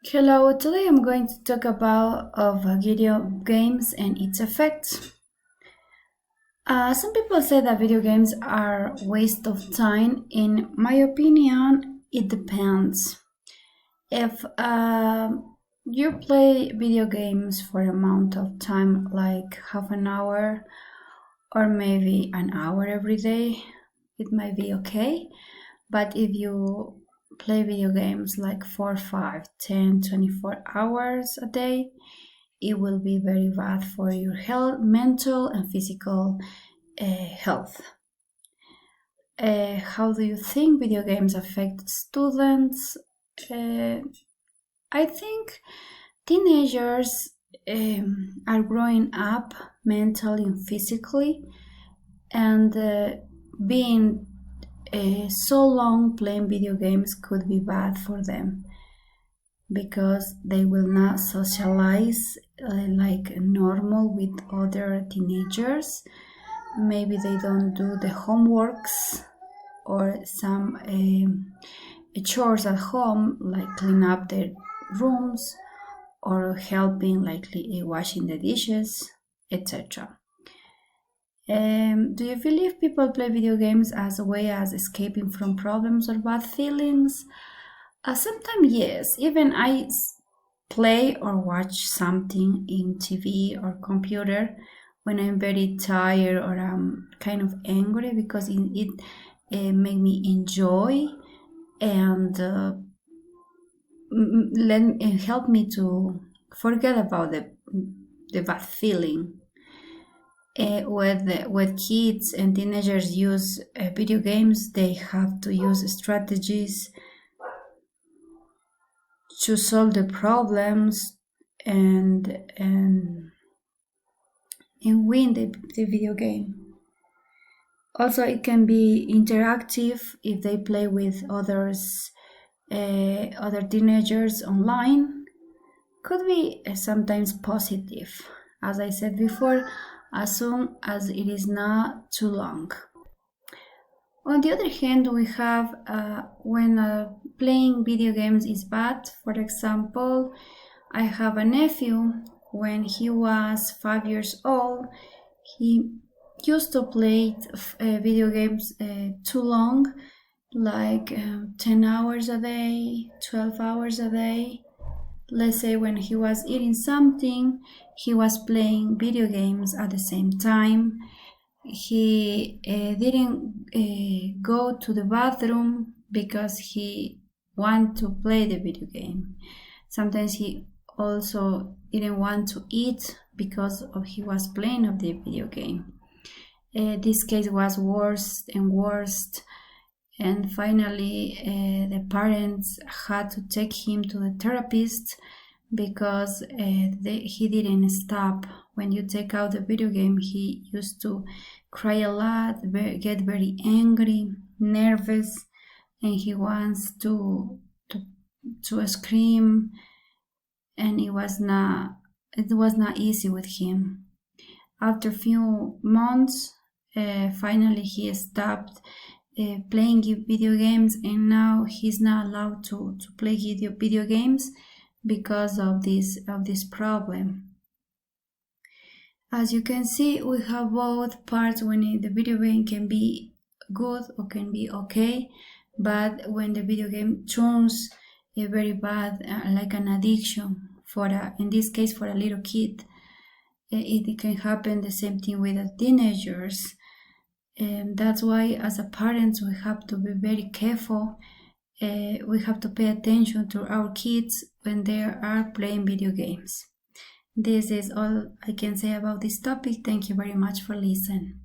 Hello, today I'm going to talk about video games and its effects. Some people say that video games are waste of time. In my opinion, it depends. If you play video games for an amount of time like half an hour or maybe an hour every day, it might be okay. But if you play video games like 4, 5, 10, 24 hours a day, it will be very bad for your health, mental and physical health. How do you think video games affect students? I think teenagers are growing up mentally and physically, and being so long playing video games could be bad for them because they will not socialize like normal with other teenagers. Maybe they don't do the homeworks or some chores at home, like clean up their rooms or helping, like washing the dishes, etc. Do you believe people play video games as a way as escaping from problems or bad feelings? Sometimes yes. Even play or watch something in TV or computer when I'm very tired or I'm kind of angry because it make me enjoy and help me to forget about the bad feeling. With kids and teenagers use video games, they have to use strategies to solve the problems and win the video game. Also, it can be interactive if they play with other teenagers online. Could be sometimes positive, as I said before, as soon as it is not too long. On the other hand, we have when playing video games is bad. For example, I have a nephew. When he was 5 years old, he used to play video games too long, like 10 hours a day, 12 hours a day. Let's say when he was eating something, he was playing video games at the same time. He didn't go to the bathroom because he wanted to play the video game. Sometimes he also didn't want to eat because he was playing of the video game. This case was worse and worse, and finally the parents had to take him to the therapist because he didn't stop. When you take out the video game, he used to cry a lot, get very angry, nervous, and he wants to scream, and it was not easy with him. After a few months, finally he stopped playing video games, and now he's not allowed to play video games because of this problem. As you can see, we have both parts when the video game can be good or can be okay, but when the video game turns very bad, like an addiction in this case for a little kid, it can happen the same thing with the teenagers. And that's why as a parents we have to be very careful. We have to pay attention to our kids when they are playing video games. This is all I can say about this topic. Thank you very much for listening.